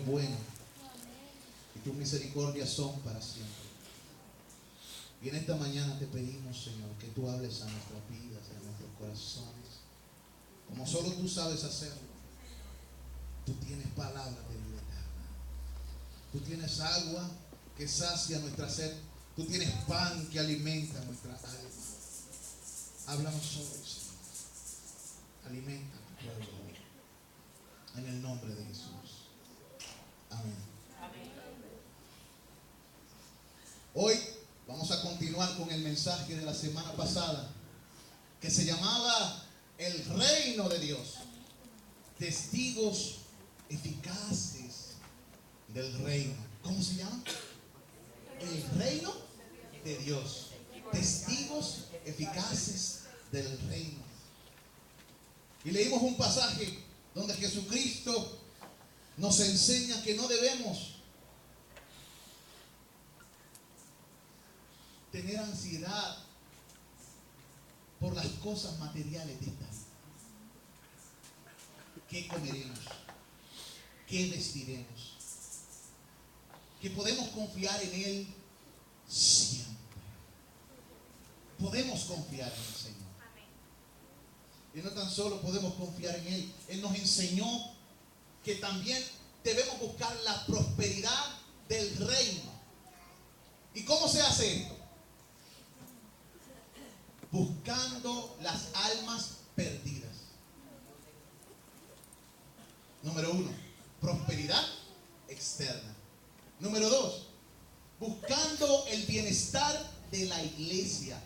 bueno y tus misericordias son para siempre. Y en esta mañana te pedimos, Señor, que tú hables a nuestras vidas, a nuestros corazones, como solo tú sabes hacerlo. Tú tienes palabras de vida eterna. Tú tienes agua que sacia nuestra sed. Tú tienes pan que alimenta nuestra alma. Háblanos hoy, Señor. Alimenta a tu pueblo hoy. En el nombre de Jesús. Amén. Amén. Hoy vamos a continuar con el mensaje de la semana pasada, que se llamaba el reino de Dios. Testigos eficaces del reino. ¿Cómo se llama? El reino de Dios. Testigos eficaces del reino. Y leímos un pasaje donde Jesucristo nos enseña que no debemos tener ansiedad por las cosas materiales de esta vida. ¿Qué comeremos? ¿Qué vestiremos? Que podemos confiar en Él siempre. Podemos confiar en el Señor. Y no tan solo podemos confiar en Él. Él nos enseñó que también debemos buscar la prosperidad del reino. ¿Y cómo se hace esto? Buscando las almas perdidas. Número 1, prosperidad externa. Número 2, buscando el bienestar de la iglesia.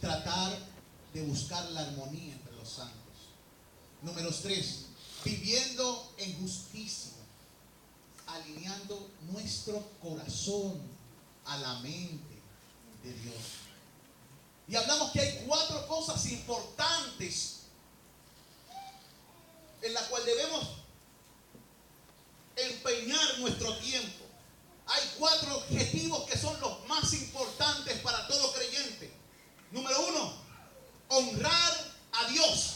Tratar de buscar la armonía entre los santos. Número 3, viviendo en justicia, alineando nuestro corazón a la mente de Dios. Y hablamos que hay 4 cosas importantes en las cuales debemos empeñar nuestro tiempo. Hay 4 objetivos que son los más importantes para todo creyente. Número 1, honrar a Dios.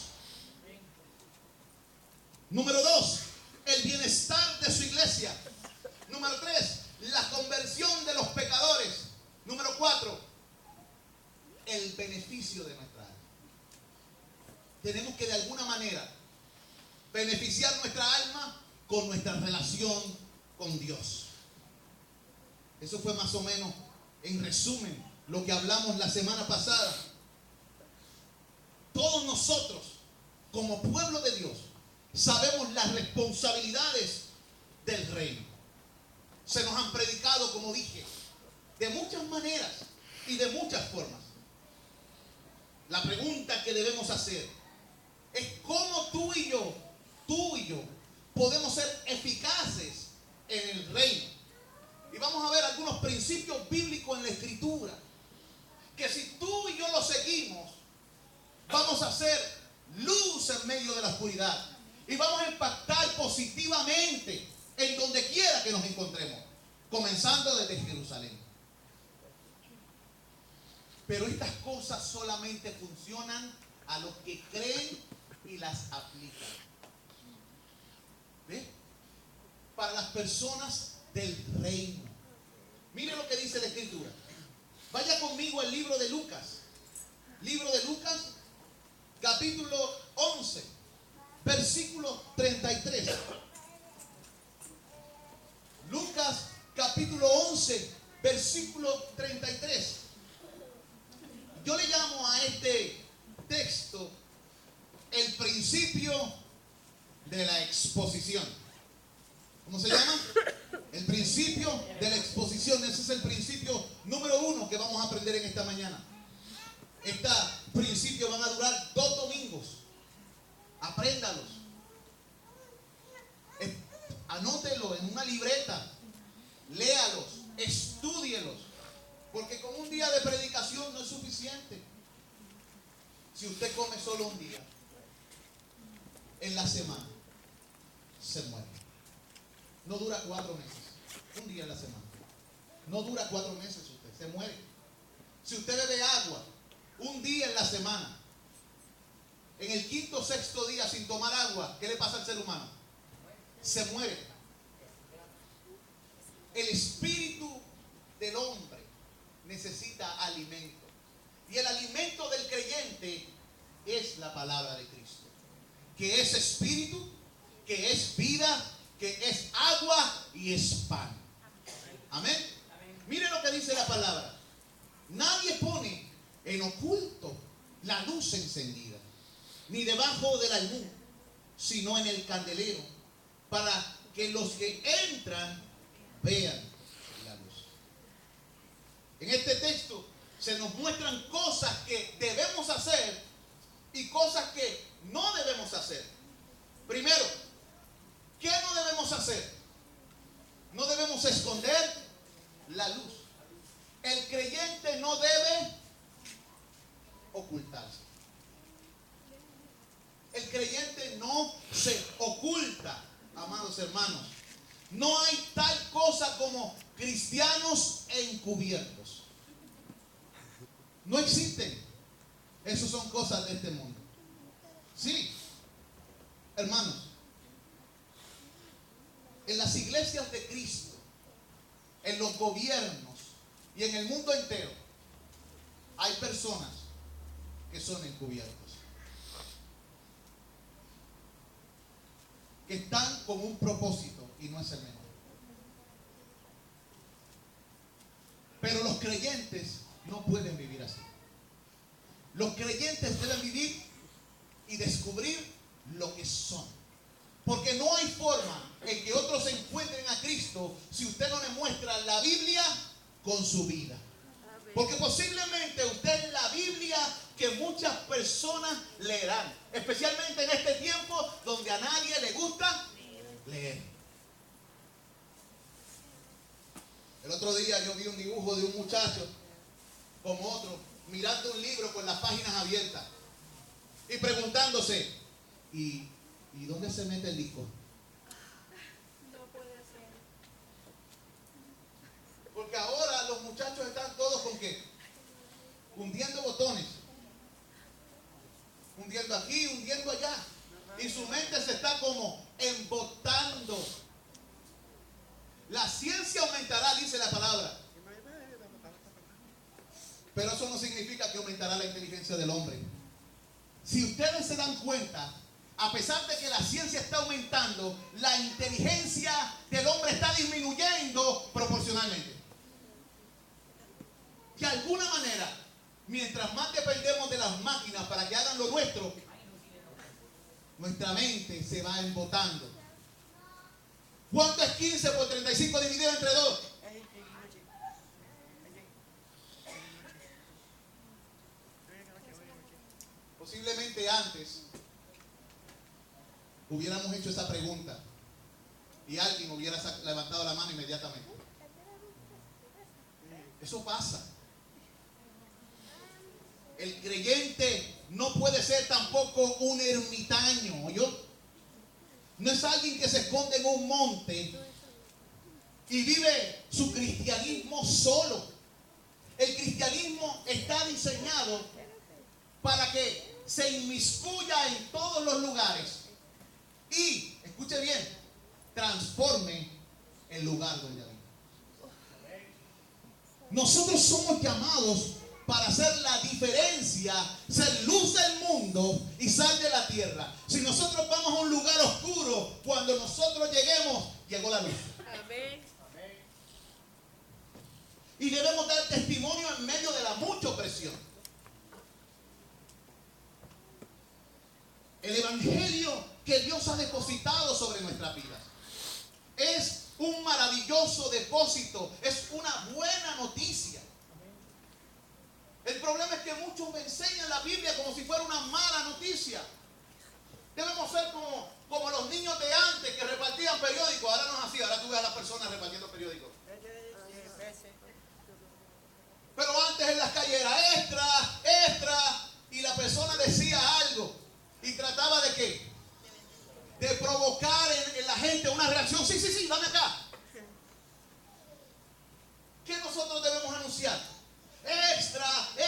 Número 2, el bienestar de su iglesia. Número 3, la conversión de los pecadores. Número 4, el beneficio de nuestra alma. Tenemos que de alguna manera beneficiar nuestra alma con nuestra relación con Dios. Eso fue más o menos, en resumen, lo que hablamos la semana pasada. Todos nosotros, como pueblo de Dios, sabemos las responsabilidades del reino. Se nos han predicado, como dije, de muchas maneras y de muchas formas. La pregunta que debemos hacer es cómo tú y yo podemos ser eficaces en el reino. Y vamos a ver algunos principios bíblicos en la Escritura, que si tú y yo los seguimos, vamos a ser luz en medio de la oscuridad y vamos a impactar positivamente en donde quiera que nos encontremos, comenzando desde Jerusalén. Pero estas cosas solamente funcionan a los que creen y las aplican. ¿Ve? Para las personas del reino. Mire lo que dice la Escritura. Vaya conmigo al libro de Lucas. Libro de Lucas, capítulo 11, versículo 33. Lucas, capítulo 11, versículo 33. Yo le llamo a este texto el principio de la exposición. ¿Cómo se llama? El principio de la exposición. Ese es el principio número 1 que vamos a aprender en esta mañana. Estos principios van a durar 2 domingos. Apréndalos. Anótelo en una libreta. Léalos. Estúdielos. Porque con un día de predicación no es suficiente. Si usted come solo un día en la semana, se muere. No dura 4 meses. Un día en la semana. No dura 4 meses usted. Se muere. Si usted bebe agua un día en la semana, en el 5º o 6º día sin tomar agua, ¿qué le pasa al ser humano? se muere. El espíritu del hombre necesita alimento. Y el alimento del creyente es la palabra de Cristo, que es espíritu, que es vida, que es agua y es pan. Amén. Mire lo que dice la palabra. Nadie pone en oculto la luz encendida, ni debajo del almud, sino en el candelero, para que los que entran vean la luz. En este texto se nos muestran cosas que debemos hacer y cosas que no debemos hacer. Primero, ¿qué no debemos hacer? No debemos esconder la luz. El creyente no debe ocultarse. El creyente no se oculta, amados hermanos. No hay tal cosa como cristianos encubiertos. No existen. Esas son cosas de este mundo. Sí, hermanos, en las iglesias de Cristo, en los gobiernos y en el mundo entero, hay personas que son encubiertos, que están con un propósito y no es el mejor. Pero los creyentes no pueden vivir así. Los creyentes deben vivir y descubrir lo que son. Porque no hay forma en que otros encuentren a Cristo si usted no le muestra la Biblia con su vida. Porque posiblemente usted es la Biblia que muchas personas leerán, especialmente en este tiempo donde a nadie le gusta leer. El otro día yo vi un dibujo de un muchacho como otro, mirando un libro con las páginas abiertas y preguntándose, ¿y dónde se mete el disco? No puede ser. Porque ahora los muchachos están todos con qué? Hundiendo botones. Hundiendo aquí, hundiendo allá. Y su mente se está como embotando. La ciencia aumentará, dice la palabra. Pero eso no significa que aumentará la inteligencia del hombre. Si ustedes se dan cuenta, a pesar de que la ciencia está aumentando, la inteligencia del hombre está disminuyendo proporcionalmente. De alguna manera, mientras más dependemos de las máquinas para que hagan lo nuestro, nuestra mente se va embotando. ¿Cuánto es 15 por 35 dividido entre 2? Posiblemente antes hubiéramos hecho esa pregunta y alguien hubiera levantado la mano inmediatamente. Eso pasa. El creyente no puede ser tampoco un ermitaño, ¿oyó? No es alguien que se esconde en un monte y vive su cristianismo solo. El cristianismo está diseñado para que se inmiscuya en todos los lugares y, escuche bien, transforme el lugar donde habita. Nosotros somos llamados para hacer la diferencia, ser luz del mundo y sal de la tierra. Si nosotros vamos a un lugar oscuro, cuando nosotros lleguemos, llegó la luz. Amén. Y debemos dar testimonio en medio de la mucha opresión. El evangelio que Dios ha depositado sobre nuestras vidas es un maravilloso depósito, es una buena noticia. El problema es que muchos me enseñan la Biblia como si fuera una mala noticia. Debemos ser como los niños de antes que repartían periódicos. Ahora no es así, ahora tú ves a las personas repartiendo periódicos. Pero antes en las calles era extra, extra, y la persona decía algo y trataba de ¿qué? De provocar en la gente una reacción. Sí, sí, sí, dame acá. ¿Qué nosotros debemos anunciar? Extra,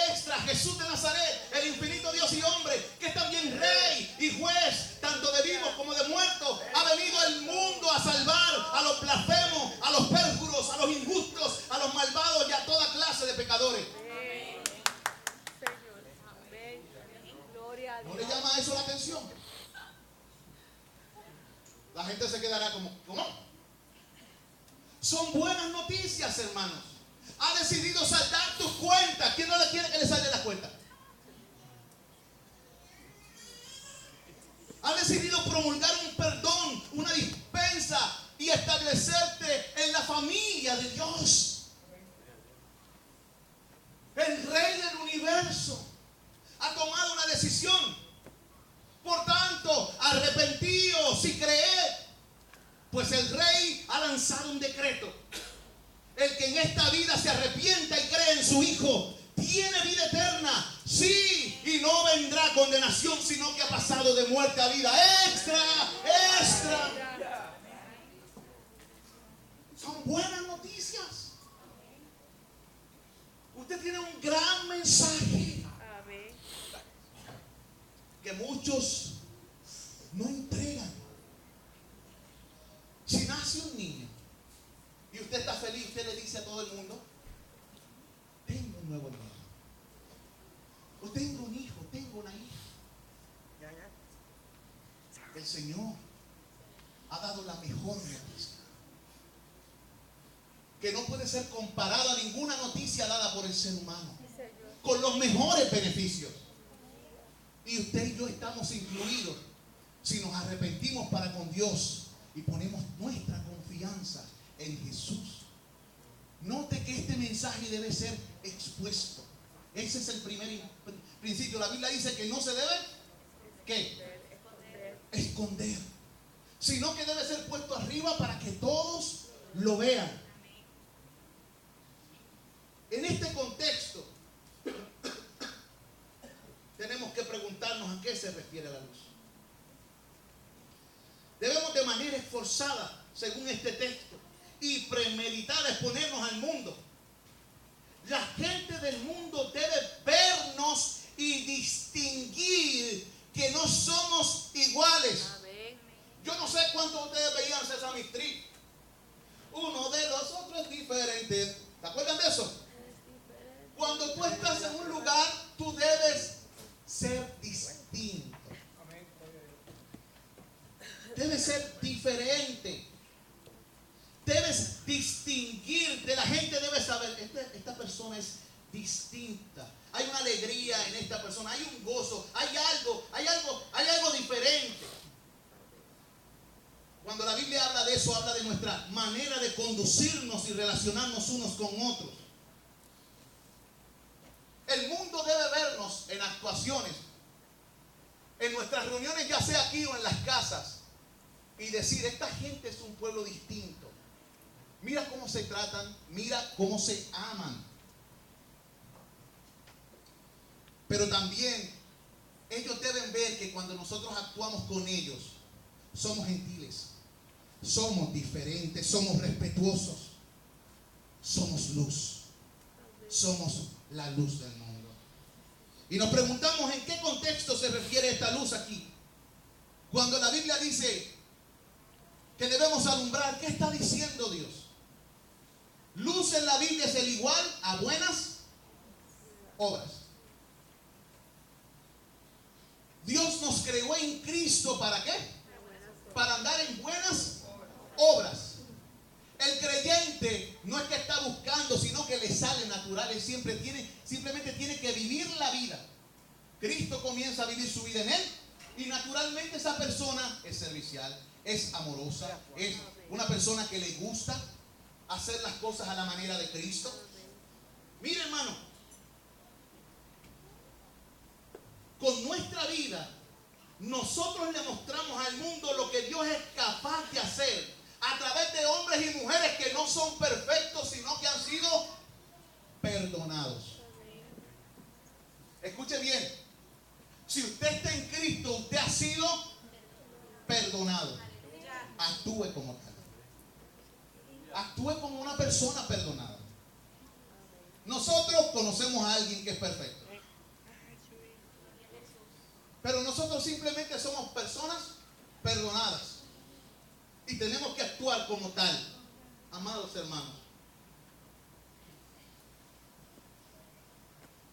extra, Jesús de Nazaret, el infinito Dios y hombre, que es también rey y juez, tanto de vivos como de muertos, ha venido al mundo La gente se quedará como, ¿cómo? Son buenas noticias, hermanos. Ha decidido saldar tus cuentas. ¿Quién no le quiere que le salde las cuentas? Ha decidido promulgar un perdón, una dispensa y establecerte en la familia de Dios. El Rey del universo ha tomado una decisión. Por tanto, arrepentíos y creed, pues el Rey ha lanzado un decreto. El que en esta vida se arrepienta y cree en su Hijo tiene vida eterna. Sí, y no vendrá condenación, sino que ha pasado de muerte a vida. ¡Extra! ¡Extra! Son buenas noticias. Usted tiene un gran mensaje que muchos no entregan. Si nace un niño y usted está feliz, usted le dice a todo el mundo: tengo un nuevo hermano, o tengo un hijo, tengo una hija. El Señor ha dado la mejor noticia, que no puede ser comparada a ninguna noticia dada por el ser humano, con los mejores beneficios. Y usted y yo estamos incluidos si nos arrepentimos para con Dios y ponemos nuestra confianza en Jesús. Note que este mensaje debe ser expuesto. Ese es el primer principio. La Biblia dice que no se debe, ¿qué? Esconder. Sino que debe ser puesto arriba para que todos lo vean. En este contexto tenemos que preguntarnos a qué se refiere la luz. Debemos de manera esforzada, según este texto, y premeditada exponernos al mundo. La gente del mundo debe vernos y distinguir que no somos iguales. Yo no sé cuántos de ustedes veían Sesame Street. Uno de los otros es diferente. ¿Se acuerdan de eso? Cuando tú estás en un lugar, tú debes ser distinto. Debes ser diferente. Debes distinguirte. La gente debe saber, esta persona es distinta. Hay una alegría en esta persona, hay un gozo, hay algo diferente. Cuando la Biblia habla de eso, habla de nuestra manera de conducirnos y relacionarnos unos con otros. El mundo debe vernos en actuaciones, en nuestras reuniones, ya sea aquí o en las casas, y decir: esta gente es un pueblo distinto. Mira cómo se tratan, mira cómo se aman. Pero también ellos deben ver que cuando nosotros actuamos con ellos, somos gentiles, somos diferentes, somos respetuosos, somos luz, somos la luz del mundo. Y nos preguntamos en qué contexto se refiere esta luz aquí. Cuando la Biblia dice que debemos alumbrar, ¿qué está diciendo Dios? Luz en la Biblia es el igual a buenas obras. Dios nos creó en Cristo, ¿para qué? Para andar en buenas obras. El creyente no es que está buscando, sino que le sale natural. Él simplemente tiene que vivir la vida. Cristo comienza a vivir su vida en él, y naturalmente esa persona es servicial, es amorosa, es una persona que le gusta hacer las cosas a la manera de Cristo. Mire, hermano, con nuestra vida nosotros le mostramos al mundo lo que Dios es capaz de hacer a través de hombres y mujeres que no son perfectos, sino que han sido perdonados. Escuche bien, si usted está en Cristo, usted ha sido perdonado. Actúe como tal. Actúe como una persona perdonada. Nosotros conocemos a alguien que es perfecto, pero nosotros simplemente somos personas perdonadas y tenemos que actuar como tal. Amados hermanos,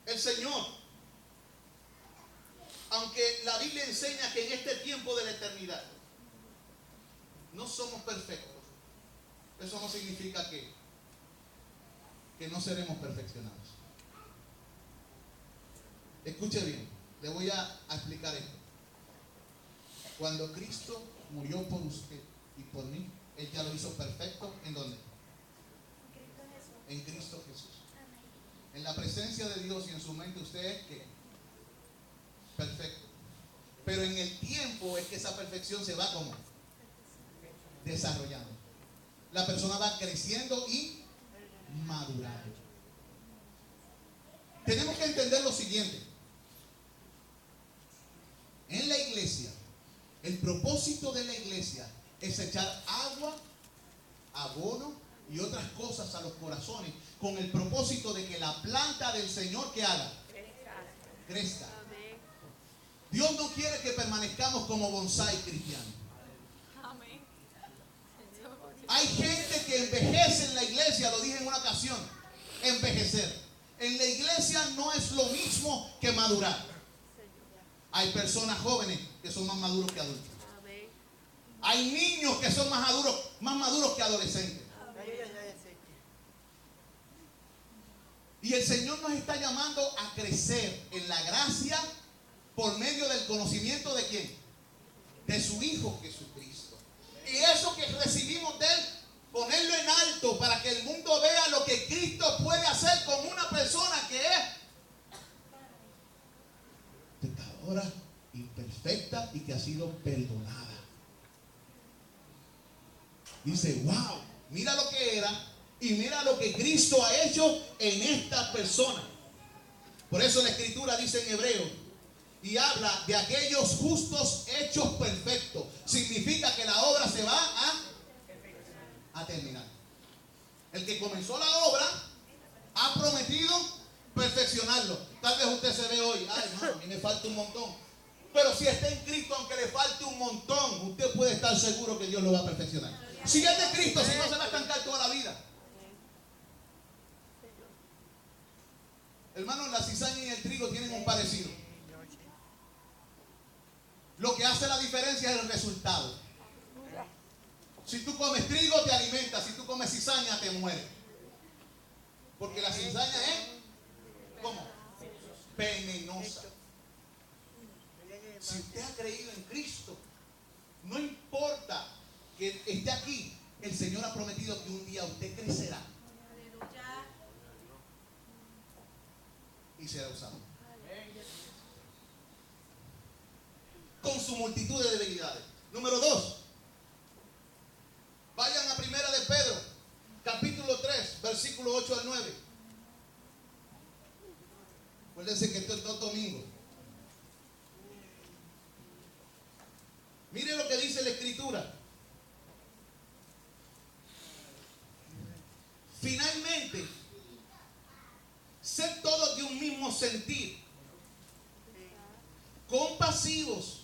el Señor, aunque la Biblia enseña que en este tiempo de la eternidad no somos perfectos, eso no significa que no seremos perfeccionados. Escuche bien, le voy a explicar esto. Cuando Cristo murió por usted y por mí, Él ya lo hizo perfecto. ¿En dónde? En Cristo Jesús. En la presencia de Dios y en su mente usted es que perfecto. Pero en el tiempo es que esa perfección se va como desarrollando. La persona va creciendo y madurando. Tenemos que entender lo siguiente. En la iglesia, el propósito de la iglesia es echar agua, abono y otras cosas a los corazones con el propósito de que la planta del Señor que haga crezca. Dios no quiere que permanezcamos como bonsái cristianos. Hay gente que envejece en la iglesia, lo dije en una ocasión, envejecer. En la iglesia no es lo mismo que madurar. Hay personas jóvenes que son más maduros que adultos. Hay niños que son más maduros que adolescentes. Y el Señor nos está llamando a crecer en la gracia por medio del conocimiento de ¿quién? De su Hijo Jesucristo. Y eso que recibimos de Él, ponerlo en alto para que el mundo vea lo que Cristo puede hacer con una persona que es pecadora, imperfecta y que ha sido perdonada. Dice, wow, mira lo que era y mira lo que Cristo ha hecho en esta persona. Por eso la Escritura dice en Hebreo y habla de aquellos justos hechos perfectos. Significa que la obra se va a terminar. El que comenzó la obra ha prometido perfeccionarlo. Tal vez usted se ve hoy, ay, no, a mí me falta un montón. Pero si está en Cristo, aunque le falte un montón, usted puede estar seguro que Dios lo va a perfeccionar. Si es de Cristo, si no se va a estancar toda la vida. Hermanos, la cizaña y el trigo tienen un parecido. Lo que hace la diferencia es el resultado. Si tú comes trigo, te alimentas. Si tú comes cizaña, te mueres. Porque la cizaña es, ¿cómo? Venenosa. Si usted ha creído en Cristo, no importa que esté aquí, el Señor ha prometido que un día usted crecerá y será usado con su multitud de debilidades. Número 2, vayan a Primera de Pedro, capítulo 3, versículo 8 al 9. Acuérdense que esto es todo domingo. Mire lo que dice la Escritura. Finalmente, sed todos de un mismo sentir, compasivos,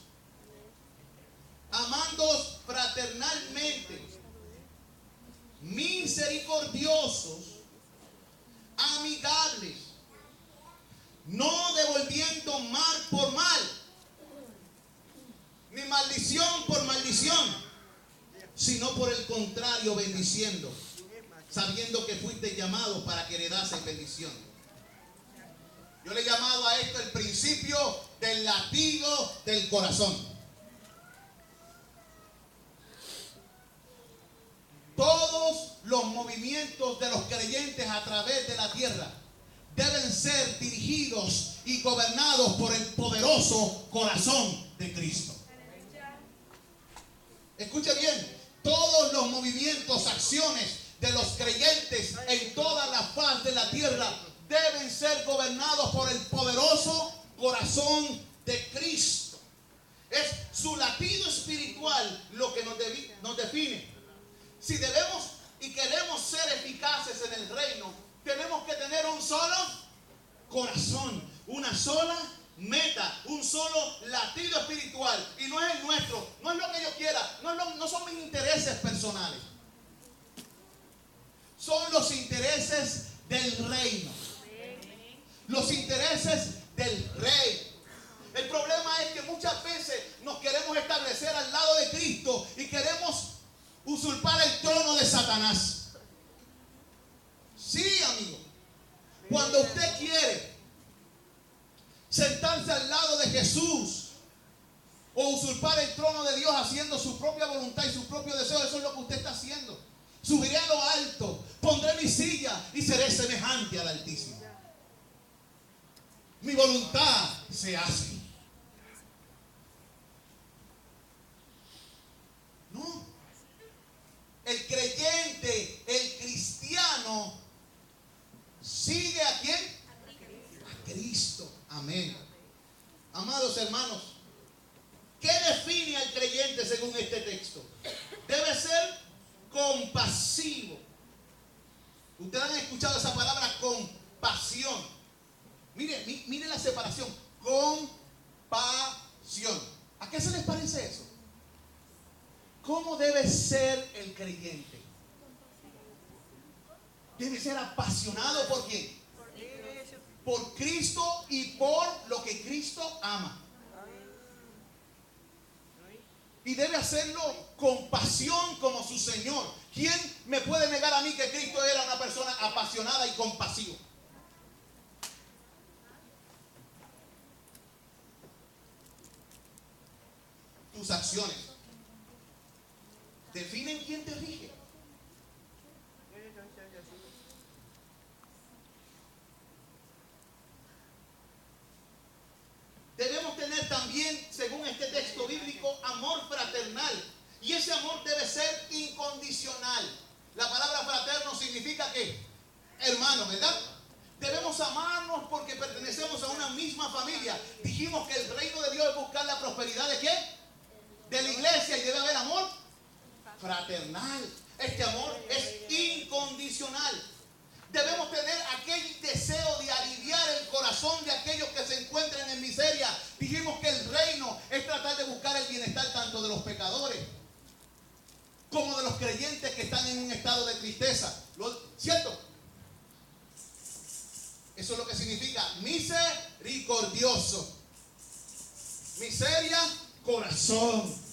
amándoos fraternalmente, misericordiosos, amigables, no devolviendo mal por mal, ni maldición por maldición, sino por el contrario bendiciendo, sabiendo que fuiste llamados para que heredasen bendición. Yo le he llamado a esto el principio del latido del corazón. Todos los movimientos de los creyentes a través de la tierra deben ser dirigidos y gobernados por el poderoso corazón de Cristo. Escuche bien, todos los movimientos, acciones de los creyentes en toda la faz de la tierra deben ser gobernados por el poderoso corazón de Cristo. Es su latido espiritual lo que nos define. Si debemos y queremos ser eficaces en el reino, tenemos que tener un solo corazón, una sola meta, un solo latido espiritual. Y no es el nuestro, no es lo que yo quiera, no son mis intereses personales. Son los intereses del reino. Los intereses del rey. El problema es que muchas veces nos queremos establecer al lado de Cristo y queremos Satanás. Sí, amigo. Cuando usted quiere sentarse al lado de Jesús o usurpar el trono de Dios haciendo su propia voluntad y su propio deseo, eso es lo que usted está haciendo. Subiré a lo alto, pondré mi silla y seré semejante al Altísimo. Mi voluntad se hace. No. El creyente, el cristiano, sigue ¿a quién? A Cristo. Amén. Amados hermanos, ¿qué define al creyente según este texto? Debe ser compasivo. Ustedes han escuchado esa palabra compasión. Mire la separación. Compasión. ¿A qué se les parece eso? ¿Cómo debe ser el creyente? Debe ser apasionado ¿por quién? Por Cristo y por lo que Cristo ama. Y debe hacerlo con pasión como su Señor. ¿Quién me puede negar a mí que Cristo era una persona apasionada y compasiva? Tus acciones definen quién te rige. Debemos tener también, según este texto bíblico, amor fraternal. Y ese amor debe ser incondicional. La palabra fraterno significa ¿qué? Hermano, ¿verdad? Debemos amarnos porque pertenecemos a una misma familia. Dijimos que el reino de Dios es buscar la prosperidad ¿de qué? De la iglesia, y debe haber amor fraternal. Este amor es incondicional. Debemos tener aquel deseo de aliviar el corazón de aquellos que se encuentren en miseria. Dijimos que el reino es tratar de buscar el bienestar tanto de los pecadores como de los creyentes que están en un estado de tristeza. ¿Cierto? Eso es lo que significa misericordioso. Miseria, corazón.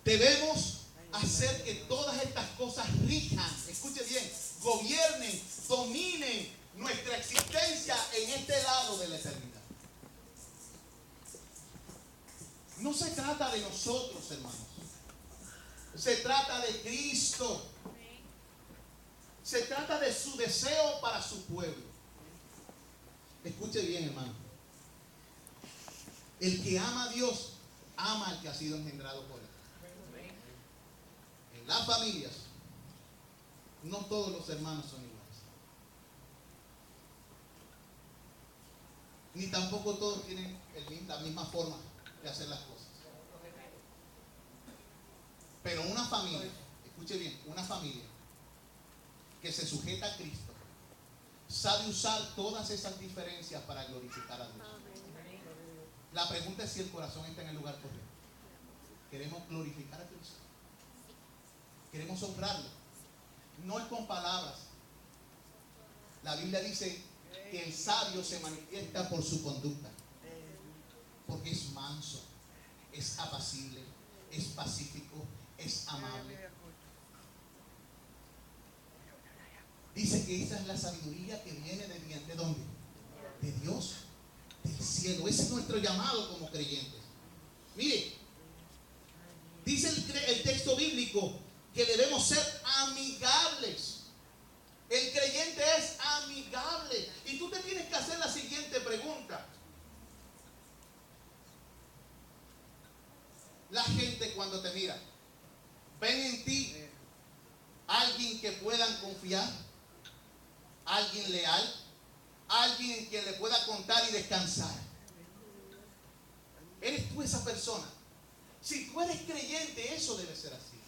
Debemos hacer que todas estas cosas rijan, escuche bien, gobiernen, dominen nuestra existencia en este lado de la eternidad. No se trata de nosotros, hermanos. Se trata de Cristo. Se trata de su deseo para su pueblo. Escuche bien, hermano. El que ama a Dios, ama al que ha sido engendrado por él. En las familias, no todos los hermanos son iguales. Ni tampoco todos tienen la misma forma de hacer las cosas. Pero una familia, escuche bien, una familia que se sujeta a Cristo, sabe usar todas esas diferencias para glorificar a Dios. La pregunta es si el corazón está en el lugar correcto. ¿Queremos glorificar a Cristo? ¿Queremos honrarlo? No es con palabras. La Biblia dice que el sabio se manifiesta por su conducta. Porque es manso, es apacible, es pacífico, es amable. Dice que esa es la sabiduría que viene ¿de dónde? De Dios, del cielo. Ese es nuestro llamado como creyentes. Mire, dice el texto bíblico que debemos ser amigables. El creyente es amigable. Y tú te tienes que hacer la siguiente pregunta. La gente cuando te mira, ¿ven en ti alguien que puedan confiar? ¿Alguien leal? ¿Alguien en quien le pueda contar y descansar? ¿Eres tú esa persona? Si tú eres creyente, eso debe ser así.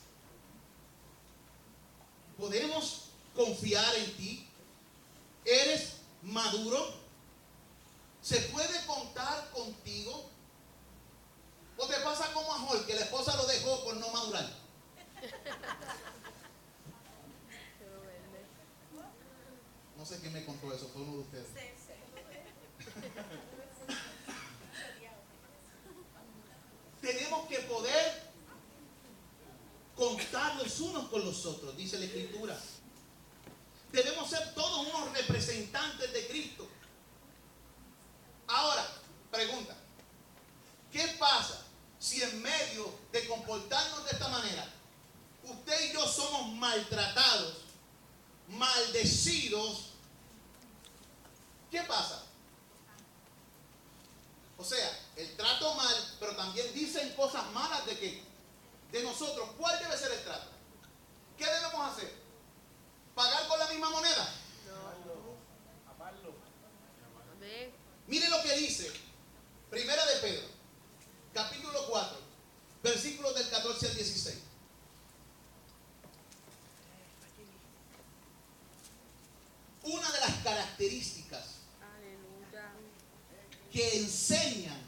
¿Podemos confiar en ti? ¿Eres maduro? ¿Se puede contar contigo? ¿O te pasa como a Joel, que la esposa lo dejó por no madurar? No sé quién me contó eso, fue uno de ustedes. Tenemos que poder contarlo los unos con los otros, dice la Escritura. Debemos ser todos unos representantes de Cristo. Ahora, pregunta, ¿qué pasa si en medio de comportarnos de esta manera, usted y yo somos maltratados, maldecidos? ¿Qué pasa? O sea, el trato mal, pero también dicen cosas malas de que de nosotros. ¿Cuál debe ser el trato? ¿Qué debemos hacer? ¿Pagar con la misma moneda? Mire lo que dice Primera de Pedro, capítulo 4, versículos del 14 al 16. Una de las características que enseñan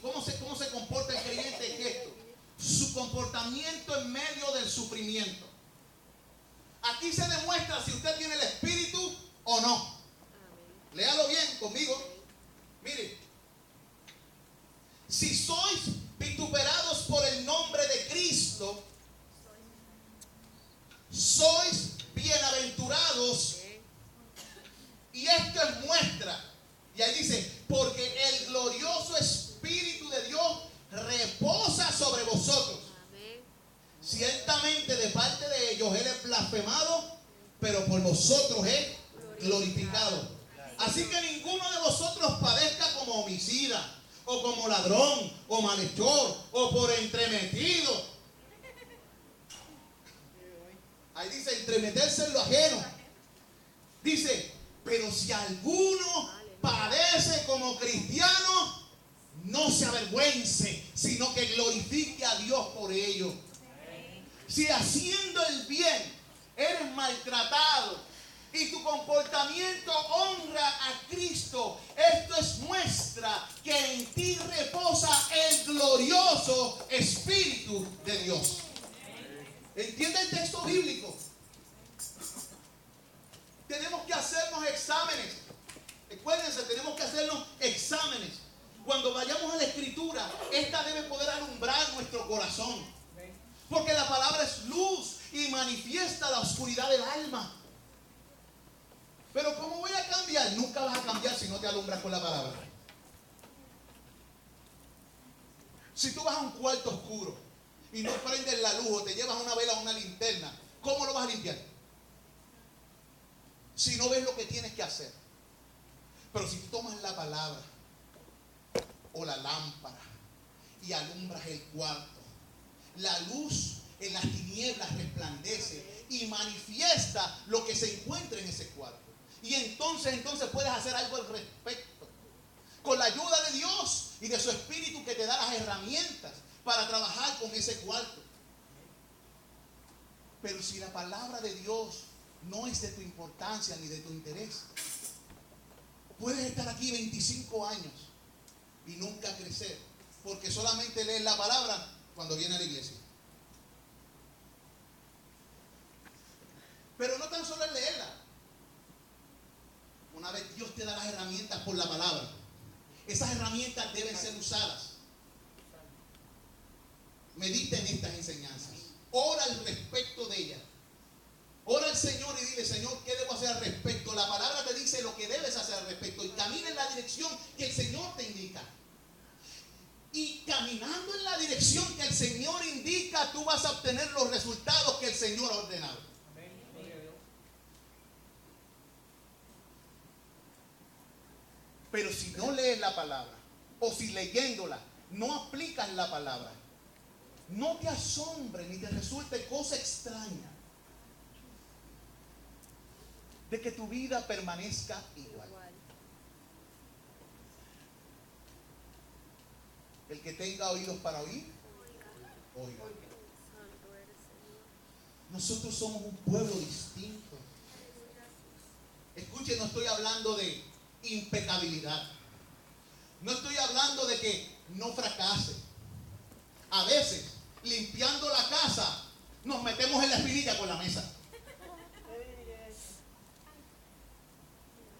cómo se comporta el creyente es esto: su comportamiento en medio del sufrimiento. Aquí se demuestra si usted tiene el Espíritu o no. Léalo bien conmigo. Mire, si sois vituperados por el nombre de Cristo, sois bienaventurados. Y esto es muestra. Y ahí dice, porque el glorioso Espíritu de Dios reposa sobre vosotros. Ciertamente de parte de ellos Él es blasfemado, pero por vosotros es glorificado. Así que ninguno de vosotros padezca como homicida, o como ladrón, o malhechor, o por entremetido. Ahí dice entremeterse en lo ajeno. Dice, pero si alguno padece como cristiano, no se avergüence, sino que glorifique a Dios por ello. Si haciendo el bien eres maltratado y tu comportamiento honra a Cristo, esto es muestra que en ti reposa el glorioso Espíritu de Dios. ¿Entiende el texto bíblico? Tenemos que hacernos exámenes. Recuérdense, tenemos que hacernos exámenes. Cuando vayamos a la Escritura, esta debe poder alumbrar nuestro corazón. Porque la palabra es luz y manifiesta la oscuridad del alma. Pero ¿cómo voy a cambiar? Nunca vas a cambiar si no te alumbras con la palabra. Si tú vas a un cuarto oscuro y no prendes la luz o te llevas una vela o una linterna, ¿cómo lo vas a limpiar? Si no ves lo que tienes que hacer. Pero si tú tomas la palabra o la lámpara y alumbras el cuarto, la luz en las tinieblas resplandece y manifiesta lo que se encuentra en ese cuarto. Y entonces puedes hacer algo al respecto. Con la ayuda de Dios y de su Espíritu que te da las herramientas para trabajar con ese cuarto. Pero si la palabra de Dios no es de tu importancia ni de tu interés, puedes estar aquí 25 años y nunca crecer, porque solamente lees la palabra cuando viene a la iglesia. Pero no tan solo es leerla. Una vez Dios te da las herramientas por la palabra, esas herramientas deben ser usadas. Medita en estas enseñanzas. Ora al respecto de ellas. Ora al Señor y dile, Señor, ¿qué debo hacer al respecto? La palabra te dice lo que debes hacer al respecto y camina en la dirección que el Señor te indica. Y caminando en la dirección que el Señor indica, tú vas a obtener los resultados que el Señor ha ordenado. Pero si no lees la palabra, o si leyéndola no aplicas la palabra, no te asombre ni te resulte cosa extraña de que tu vida permanezca igual. El que tenga oídos para oír, oiga. Nosotros somos un pueblo distinto. Escuchen, no estoy hablando de impecabilidad. No estoy hablando de que no fracase. A veces, limpiando la casa, nos metemos en la espinilla con la mesa.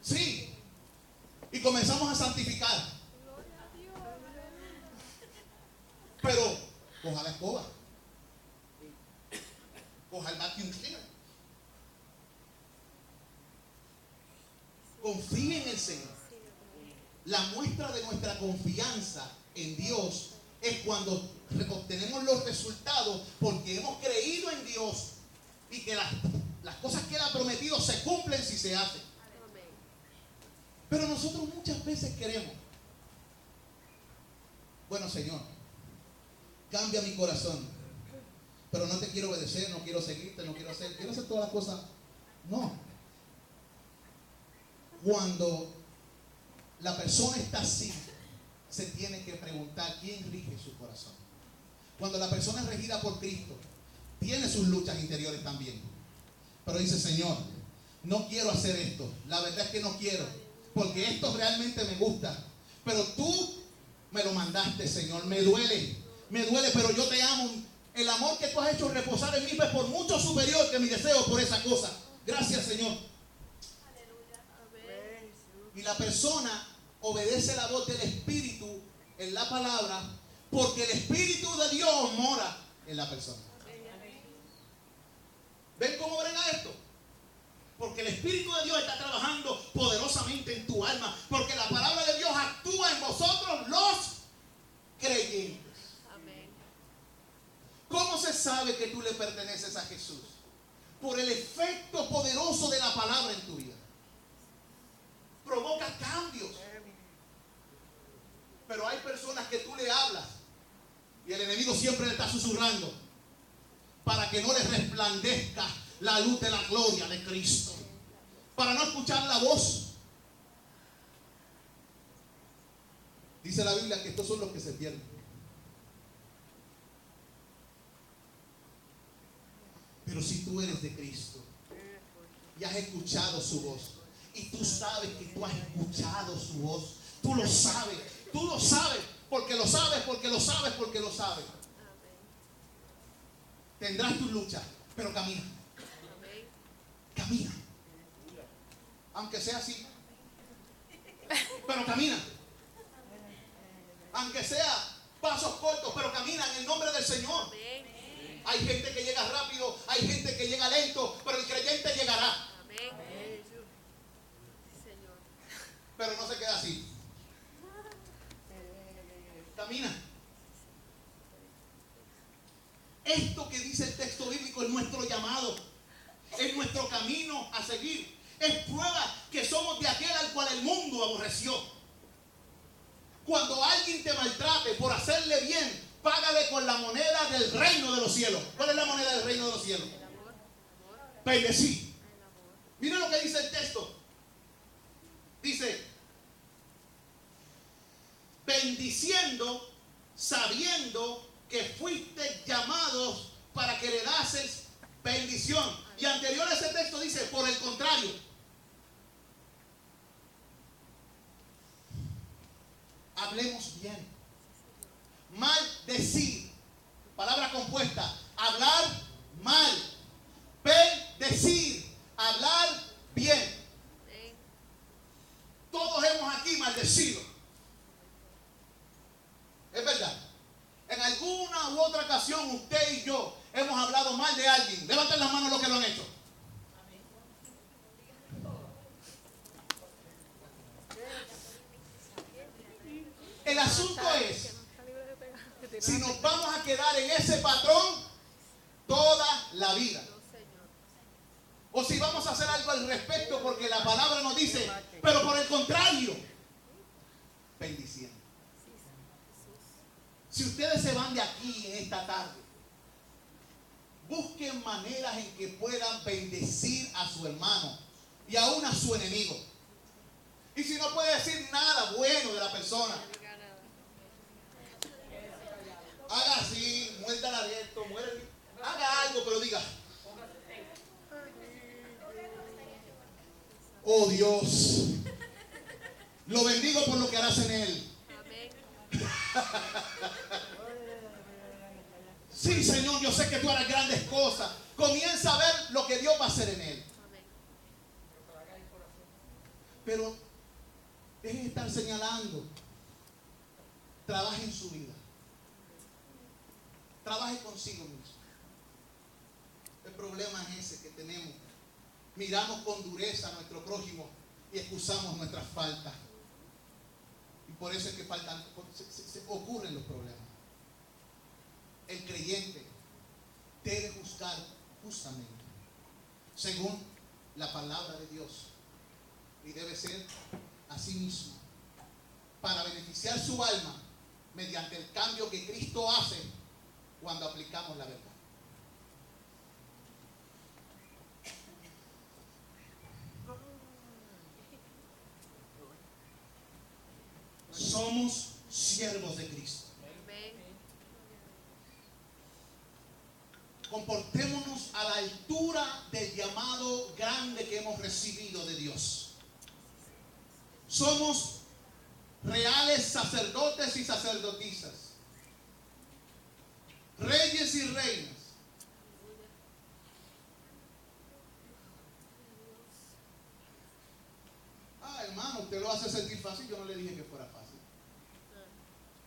Sí. Y comenzamos a santificar. Pero coja la escoba. coja el vacuum cleaner. Confíe en el Señor. La muestra de nuestra confianza en Dios es cuando obtenemos los resultados porque hemos creído en Dios y que las cosas que Él ha prometido se cumplen si se hacen. Pero nosotros muchas veces queremos, bueno, Señor, cambia mi corazón, pero no te quiero obedecer, no quiero seguirte, quiero hacer todas las cosas. No. Cuando la persona está así, se tiene que preguntar quién rige su corazón. Cuando la persona es regida por Cristo, tiene sus luchas interiores también, pero dice: Señor, no quiero hacer esto, la verdad es que no quiero, porque esto realmente me gusta, pero tú me lo mandaste, Señor, me duele, pero yo te amo. El amor que tú has hecho reposar en mí es por mucho superior que mi deseo por esa cosa. Gracias, Señor. Y la persona obedece la voz del Espíritu en la palabra, porque el Espíritu de Dios mora en la persona. ¿Ven cómo brega esto? Porque el Espíritu de Dios está trabajando poderosamente en tu alma, porque la palabra de Dios actúa en vosotros los creyentes. ¿Cómo se sabe que tú le perteneces a Jesús? Por el efecto poderoso de la palabra en tu vida. Provoca cambios. Pero hay personas que tú le hablas y el enemigo siempre le está susurrando para que no les resplandezca la luz de la gloria de Cristo, para no escuchar la voz. Dice la Biblia que estos son los que se pierden. Pero si tú eres de Cristo y has escuchado su voz, y tú sabes que tú has escuchado su voz, tú lo sabes, porque lo sabes, tendrás tu lucha, pero camina. Aunque sea así, pero camina. Aunque sea pasos cortos, pero camina en el nombre del Señor. Hay gente que llega rápido, hay gente que llega lento, pero el creyente llegará. Pero no se queda así. Camina. Esto que dice el texto bíblico es nuestro llamado, es nuestro camino a seguir. Es prueba que somos de aquel al cual el mundo aborreció. Cuando alguien te maltrate por hacerle bien, págale con la moneda del reino de los cielos. ¿Cuál es la moneda del reino de los cielos? Bendecir. Mira lo que dice el texto. Dice: bendiciendo, sabiendo que fuiste llamados para que le dases bendición. Y anterior a ese texto dice: por el contrario, hablemos bien. Maldecir, palabra compuesta. Hablar mal. Bendecir, hablar bien. Todos hemos aquí maldecido. Es verdad. En alguna u otra ocasión usted y yo hemos hablado mal de alguien. Levanten las manos los que lo han hecho. El asunto es si nos vamos a quedar en ese patrón toda la vida, o si vamos a hacer algo al respecto, porque la palabra nos dice, pero por el contrario, bendiciendo. Si ustedes se van de aquí en esta tarde, busquen maneras en que puedan bendecir a su hermano y aún a su enemigo. Y si no puede decir nada bueno de la persona, haga así, muérdala abierto, haga algo, pero diga: oh Dios, lo bendigo por lo que harás en él. Sí, Señor, yo sé que tú harás grandes cosas. Comienza a ver lo que Dios va a hacer en él. Pero dejen de estar señalando. Trabaje en su vida. Trabaje consigo mismo. problema es ese que tenemos. Miramos con dureza a nuestro prójimo y excusamos nuestras faltas. Y por eso es que se ocurren los problemas. El creyente debe juzgar justamente, según la palabra de Dios. Y debe ser a sí mismo, para beneficiar su alma, mediante el cambio que Cristo hace cuando aplicamos la verdad. Somos siervos de Cristo. Comportémonos a la altura del llamado grande que hemos recibido de Dios. Somos reales sacerdotes y sacerdotisas, reyes y reinas. Hermano, usted lo hace sentir fácil. Yo no le dije que fuera fácil.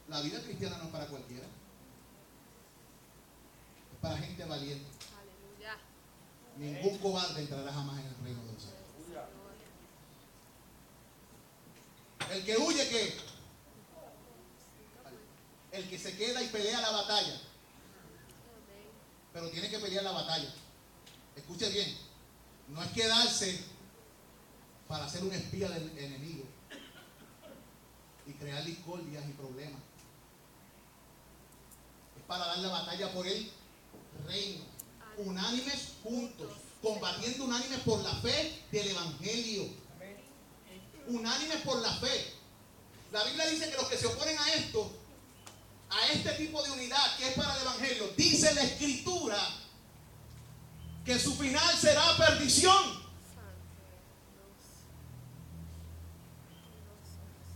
La vida cristiana no es para cualquiera. Es para gente valiente. Aleluya. Ningún cobarde entrará jamás en el reino de los cielos. El que huye, ¿qué? El que se queda y pelea la batalla. Pero tiene que pelear la batalla. Escuche bien. No es quedarse para ser un espía del enemigo y crear discordias y problemas. Es para dar la batalla por el reino, unánimes juntos, combatiendo unánimes por la fe del evangelio. Unánimes por la fe. La Biblia dice que los que se oponen a esto, a este tipo de unidad que es para el evangelio, dice la escritura que su final será perdición.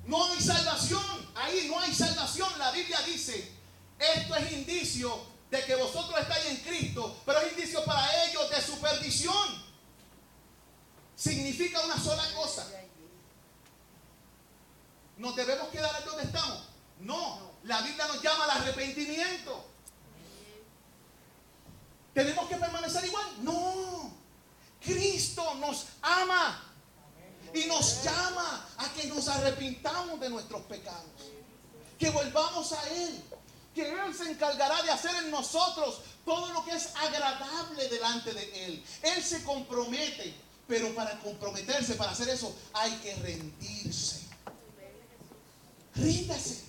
No hay salvación, ahí no hay salvación. La Biblia dice, esto es indicio de que vosotros estáis en Cristo, pero es indicio para ellos de su perdición. Significa una sola cosa. ¿Nos debemos quedar en donde estamos? No, la Biblia nos llama al arrepentimiento. ¿Tenemos que permanecer igual? No, Cristo nos ama y nos llama a que nos arrepintamos de nuestros pecados, que volvamos a Él, que Él se encargará de hacer en nosotros todo lo que es agradable delante de Él. Él se compromete, pero para comprometerse, para hacer eso, hay que rendirse. Ríndase.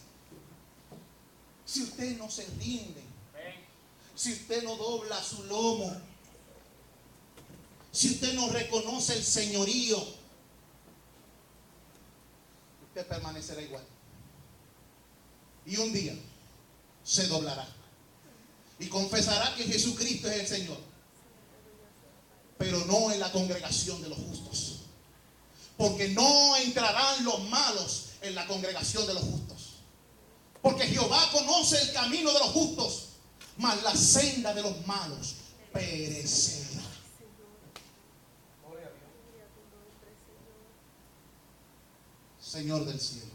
Si usted no se rinde, si usted no dobla su lomo, si usted no reconoce el señorío, usted permanecerá igual. Y un día se doblará y confesará que Jesucristo es el Señor, pero no en la congregación de los justos, porque no entrarán los malos en la congregación de los justos, porque Jehová conoce el camino de los justos, mas la senda de los malos perecerá. Señor del cielo,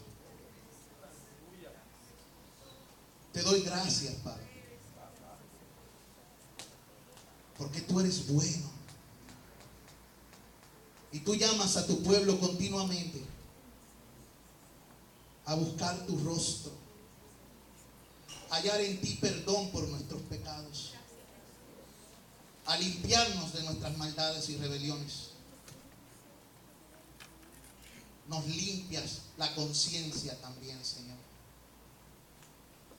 te doy gracias, Padre, porque tú eres bueno y tú llamas a tu pueblo continuamente a buscar tu rostro, a hallar en ti perdón por nuestros pecados, a limpiarnos de nuestras maldades y rebeliones. Nos limpias la conciencia también, Señor.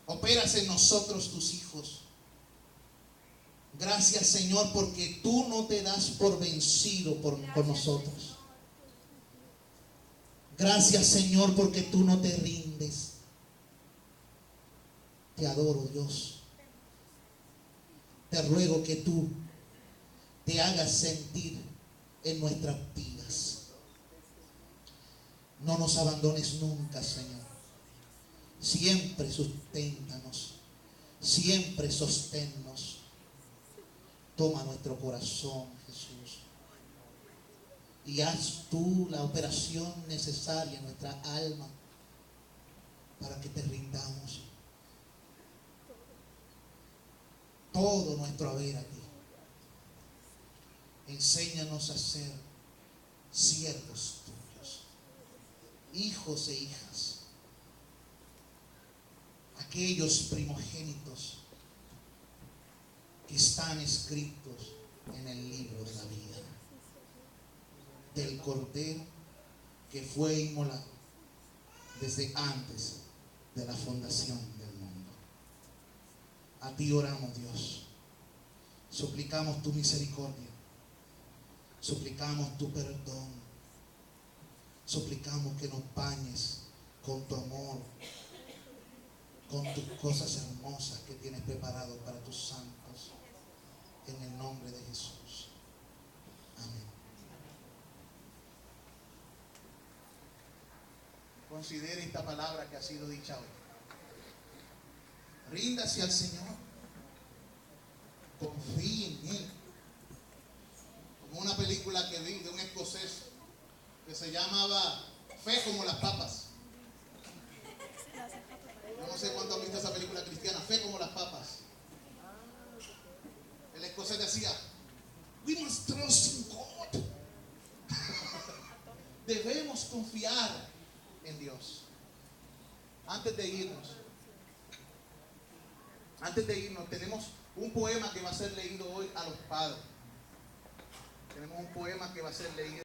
Operas en nosotros, tus hijos. Gracias, Señor, porque tú no te das por vencido por nosotros. Gracias, Señor, porque tú no te rindes. Te adoro, Dios. Te ruego que tú te hagas sentir en nuestras vidas. No nos abandones nunca, Señor. Siempre susténtanos. Siempre sosténnos. Toma nuestro corazón, Jesús, y haz tú la operación necesaria en nuestra alma para que te rindamos todo nuestro haber a ti. Enséñanos a ser siervos tuyos, hijos e hijas, aquellos primogénitos que están escritos en el libro de la vida del Cordero que fue inmolado desde antes de la fundación del mundo. A ti oramos, Dios. Suplicamos tu misericordia. Suplicamos tu perdón. Suplicamos que nos bañes con tu amor, con tus cosas hermosas que tienes preparado para tus santos. En el nombre de Jesús. Amén. Considere esta palabra que ha sido dicha hoy. Ríndase al Señor. Confíe en Él. Como una película que vi de un escocés que se llamaba Fe como las papas. Yo no sé cuánto han visto esa película cristiana, Fe como las papas. El escocés decía, we must trust in God. Debemos confiar en Dios. Antes de irnos, tenemos un poema que va a ser leído hoy a los padres. Tenemos un poema que va a ser leído.